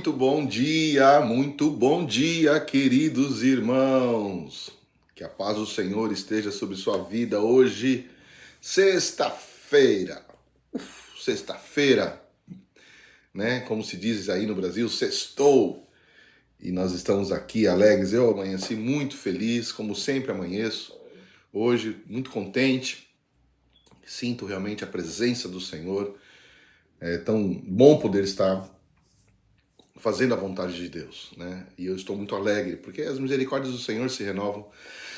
Muito bom dia, queridos irmãos. Que a paz do Senhor esteja sobre sua vida hoje, sexta-feira. Sexta-feira, né? Como se diz aí no Brasil, sextou. E nós estamos aqui alegres. Eu amanheci muito feliz, como sempre amanheço. Hoje, muito contente. Sinto realmente a presença do Senhor. É tão bom poder estar fazendo a vontade de Deus, né? E eu estou muito alegre, porque as misericórdias do Senhor se renovam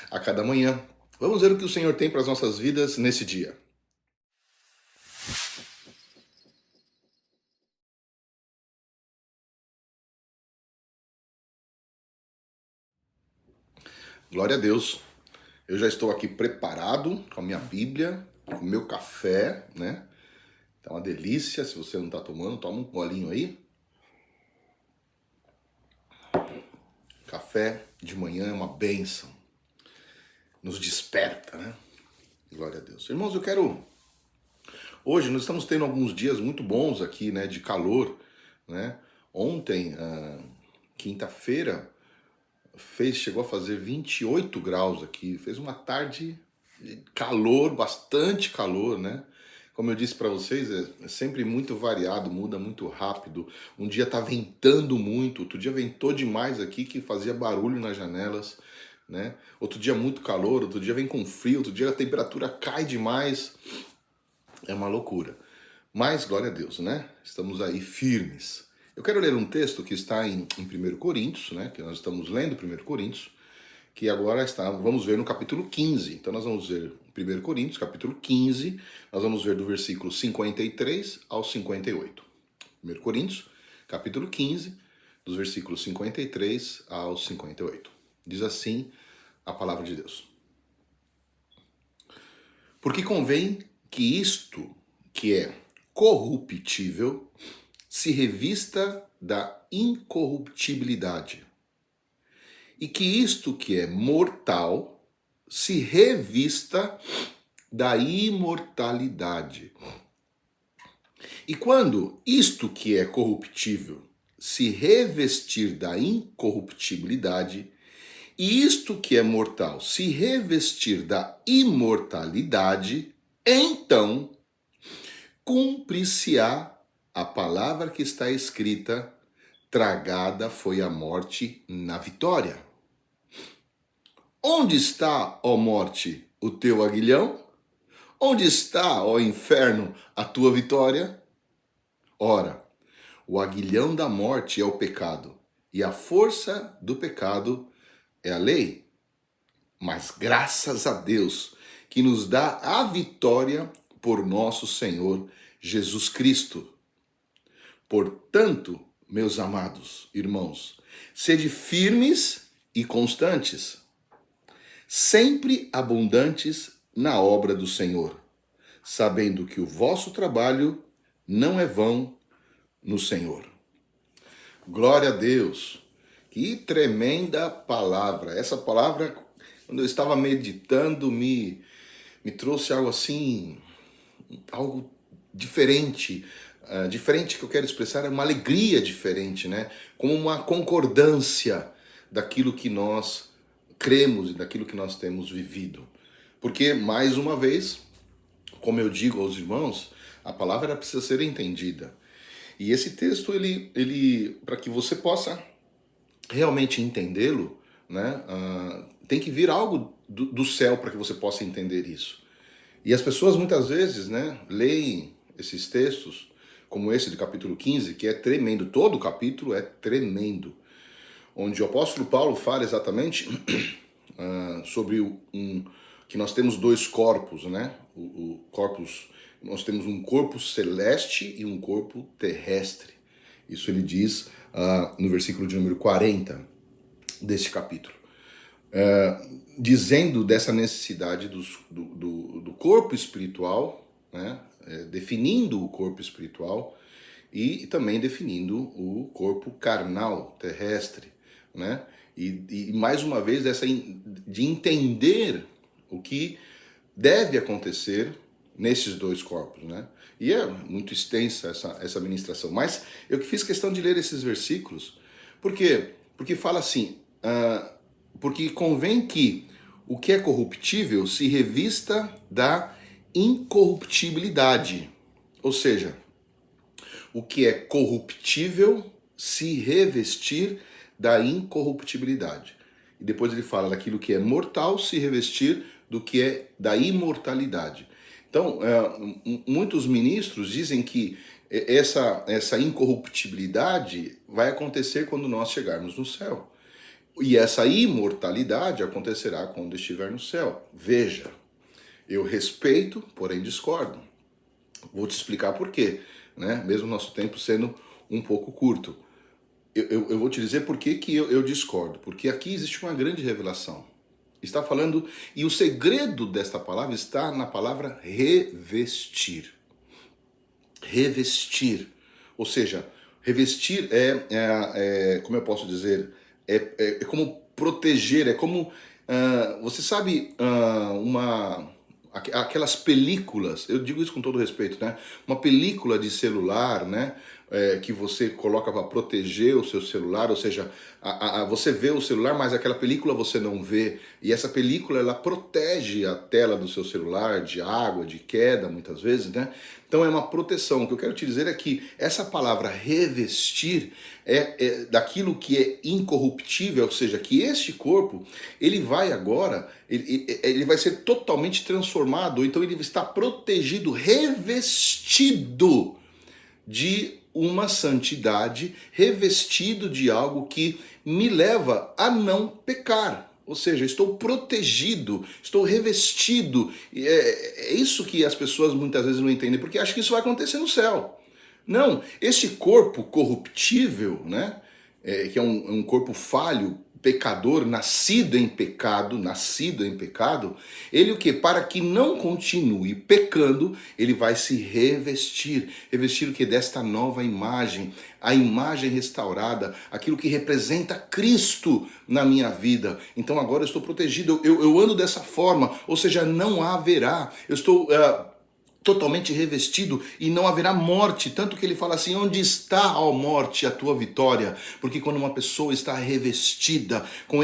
a cada manhã. Vamos ver o que o Senhor tem para as nossas vidas nesse dia. Glória a Deus. Eu já estou aqui preparado com a minha Bíblia, com o meu café, né? Tá uma delícia. Se você não está tomando, toma um golinho aí. Café de manhã é uma bênção. Nos desperta, né? Glória a Deus. Irmãos, hoje nós estamos tendo alguns dias muito bons aqui, né? De calor, né? Ontem, quinta-feira, chegou a fazer 28 graus aqui. Fez uma tarde de calor, bastante calor, né? Como eu disse para vocês, é sempre muito variado, muda muito rápido. Um dia tá ventando muito, outro dia ventou demais aqui que fazia barulho nas janelas, né? Outro dia muito calor, outro dia vem com frio, outro dia a temperatura cai demais. É uma loucura. Mas, glória a Deus, né? Estamos aí firmes. Eu quero ler um texto que está em 1 Coríntios, né? Que nós estamos lendo 1 Coríntios, que agora vamos ver no capítulo 15. Então nós vamos ver 1 Coríntios, capítulo 15, nós vamos ver do versículo 53 ao 58. 1 Coríntios, capítulo 15, dos versículos 53 ao 58. Diz assim a palavra de Deus. Porque convém que isto, que é corruptível, se revista da incorruptibilidade, e que isto que é mortal se revista da imortalidade. E quando isto que é corruptível se revestir da incorruptibilidade, e isto que é mortal se revestir da imortalidade, então cumprir-se-á a palavra que está escrita: tragada foi a morte na vitória. Onde está, ó morte, o teu aguilhão? Onde está, ó inferno, a tua vitória? Ora, o aguilhão da morte é o pecado, e a força do pecado é a lei. Mas graças a Deus que nos dá a vitória por nosso Senhor Jesus Cristo. Portanto, meus amados irmãos, sede firmes e constantes, sempre abundantes na obra do Senhor, sabendo que o vosso trabalho não é vão no Senhor. Glória a Deus! Que tremenda palavra! Essa palavra, quando eu estava meditando, me trouxe algo assim, algo diferente. Diferente que eu quero expressar é uma alegria diferente, né? Como uma concordância daquilo que nós cremos e daquilo que nós temos vivido. Porque, mais uma vez, como eu digo aos irmãos, a palavra precisa ser entendida. E esse texto, ele para que você possa realmente entendê-lo, né, tem que vir algo do céu para que você possa entender isso. E as pessoas muitas vezes, né, leem esses textos, como esse do capítulo 15, que é tremendo, todo o capítulo é tremendo, onde o apóstolo Paulo fala exatamente sobre que nós temos dois corpos, né? Nós temos um corpo celeste e um corpo terrestre. Isso ele diz no versículo de número 40 deste capítulo. Dizendo dessa necessidade do corpo espiritual, né? Definindo o corpo espiritual e também definindo o corpo carnal, terrestre, né? E mais uma vez de entender o que deve acontecer, nesses dois corpos, né? E é muito extensa essa ministração, mas eu fiz questão de ler esses versículos. Por quê? Porque fala assim, porque convém que o que é corruptível se revista da incorruptibilidade. Ou seja, o que é corruptível se revestir da incorruptibilidade. E depois ele fala daquilo que é mortal se revestir do que é da imortalidade. Então, muitos ministros dizem que essa incorruptibilidade vai acontecer quando nós chegarmos no céu. E essa imortalidade acontecerá quando estiver no céu. Veja, eu respeito, porém discordo. Vou te explicar por quê, né? Mesmo nosso tempo sendo um pouco curto. Eu vou te dizer por que eu discordo. Porque aqui existe uma grande revelação. Está falando, e o segredo desta palavra está na palavra revestir. Revestir. Ou seja, revestir como eu posso dizer, é como proteger, é como, você sabe, aquelas películas, eu digo isso com todo respeito, né? Uma película de celular, né? Que você coloca para proteger o seu celular, ou seja, você vê o celular, mas aquela película você não vê, e essa película ela protege a tela do seu celular de água, de queda, muitas vezes, né? Então é uma proteção. O que eu quero te dizer é que essa palavra revestir é daquilo que é incorruptível, ou seja, que este corpo, ele vai agora, ele vai ser totalmente transformado, então ele está protegido, revestido de uma santidade, revestido de algo que me leva a não pecar. Ou seja, estou protegido, estou revestido. É isso que as pessoas muitas vezes não entendem, porque acham que isso vai acontecer no céu. Não, esse corpo corruptível, né, que é um corpo falho, pecador, nascido em pecado, ele o que? Para que não continue pecando, ele vai se revestir. Revestir o que? Desta nova imagem, a imagem restaurada, aquilo que representa Cristo na minha vida. Então agora eu estou protegido, eu ando dessa forma, ou seja, não haverá, eu estou totalmente revestido e não haverá morte, tanto que ele fala assim, onde está, ó morte, a tua vitória? Porque quando uma pessoa está revestida com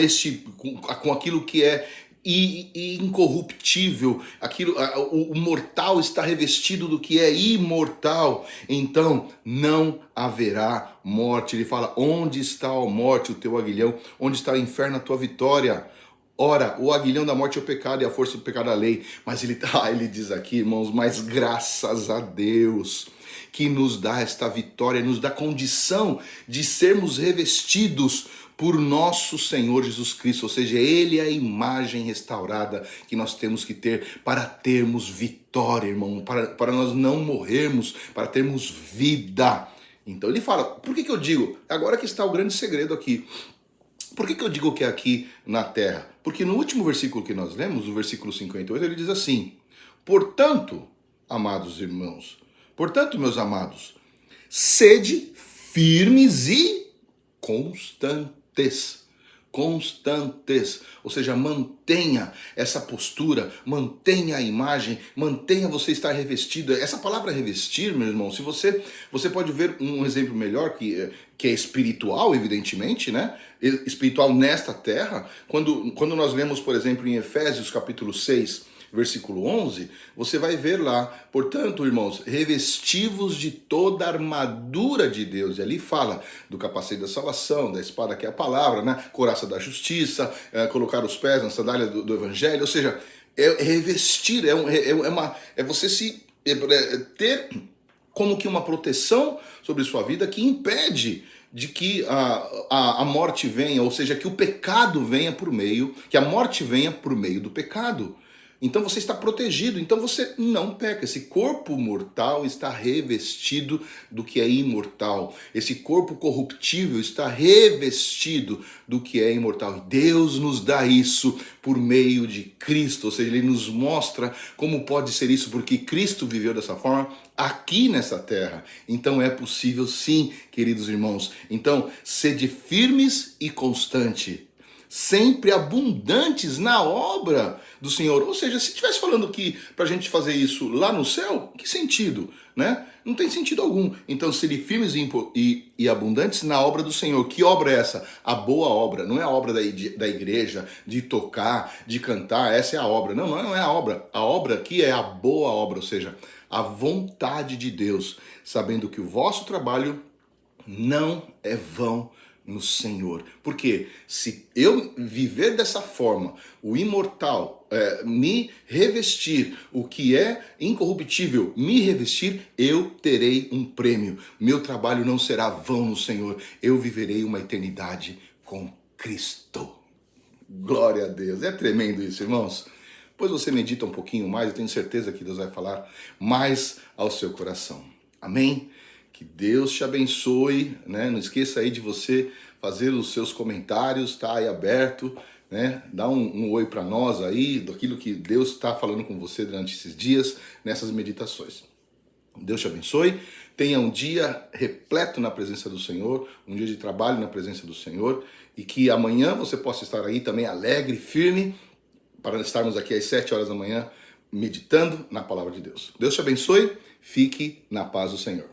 aquilo que é incorruptível, o mortal está revestido do que é imortal, então não haverá morte. Ele fala, onde está, ó morte, o teu aguilhão? Onde está o inferno, a tua vitória? Ora, o aguilhão da morte é o pecado e a força do pecado é a lei. Mas ele diz aqui, irmãos, mas graças a Deus que nos dá esta vitória, nos dá condição de sermos revestidos por nosso Senhor Jesus Cristo. Ou seja, Ele é a imagem restaurada que nós temos que ter para termos vitória, irmão, para nós não morrermos, para termos vida. Então ele fala, por que eu digo? Agora que está o grande segredo aqui. Por que eu digo que é aqui na terra? Porque no último versículo que nós lemos, o versículo 58, ele diz assim, portanto, amados irmãos, portanto, meus amados, sede firmes e constantes. Constantes, ou seja, mantenha essa postura, mantenha a imagem, mantenha você estar revestido. Essa palavra revestir, meu irmão, se você pode ver um exemplo melhor que é espiritual, evidentemente, né? Espiritual nesta terra, quando nós lemos, por exemplo, em Efésios capítulo 6, versículo 11, você vai ver lá, portanto, irmãos, revestivos de toda a armadura de Deus. E ali fala do capacete da salvação, da espada que é a palavra, né? Couraça da justiça, colocar os pés na sandália do evangelho, ou seja, revestir, é você ter como que uma proteção sobre sua vida que impede de que a morte venha, ou seja, que o pecado venha por meio, que a morte venha por meio do pecado. Então você está protegido, então você não peca. Esse corpo mortal está revestido do que é imortal. Esse corpo corruptível está revestido do que é imortal. Deus nos dá isso por meio de Cristo, ou seja, Ele nos mostra como pode ser isso, porque Cristo viveu dessa forma aqui nessa terra. Então é possível sim, queridos irmãos. Então, sede firmes e constante. sempre abundantes na obra do Senhor. Ou seja, se estivesse falando que para a gente fazer isso lá no céu, que sentido, né? Não tem sentido algum. Então, serem firmes e abundantes na obra do Senhor. Que obra é essa? A boa obra. Não é a obra da igreja, de tocar, de cantar. Essa é a obra. Não, não é a obra. A obra aqui é a boa obra, ou seja, a vontade de Deus, sabendo que o vosso trabalho não é vão no Senhor. Porque se eu viver dessa forma, o imortal me revestir, o que é incorruptível me revestir, eu terei um prêmio. Meu trabalho não será vão no Senhor. Eu viverei uma eternidade com Cristo. Glória a Deus. É tremendo isso, irmãos. Depois você medita um pouquinho mais, eu tenho certeza que Deus vai falar mais ao seu coração. Amém? Que Deus te abençoe, né? Não esqueça aí de você fazer os seus comentários, tá aí aberto, né? Dá um oi para nós aí, daquilo que Deus está falando com você durante esses dias, nessas meditações. Deus te abençoe, tenha um dia repleto na presença do Senhor, um dia de trabalho na presença do Senhor, e que amanhã você possa estar aí também alegre, firme, para estarmos aqui às 7 horas da manhã, meditando na palavra de Deus. Deus te abençoe, fique na paz do Senhor.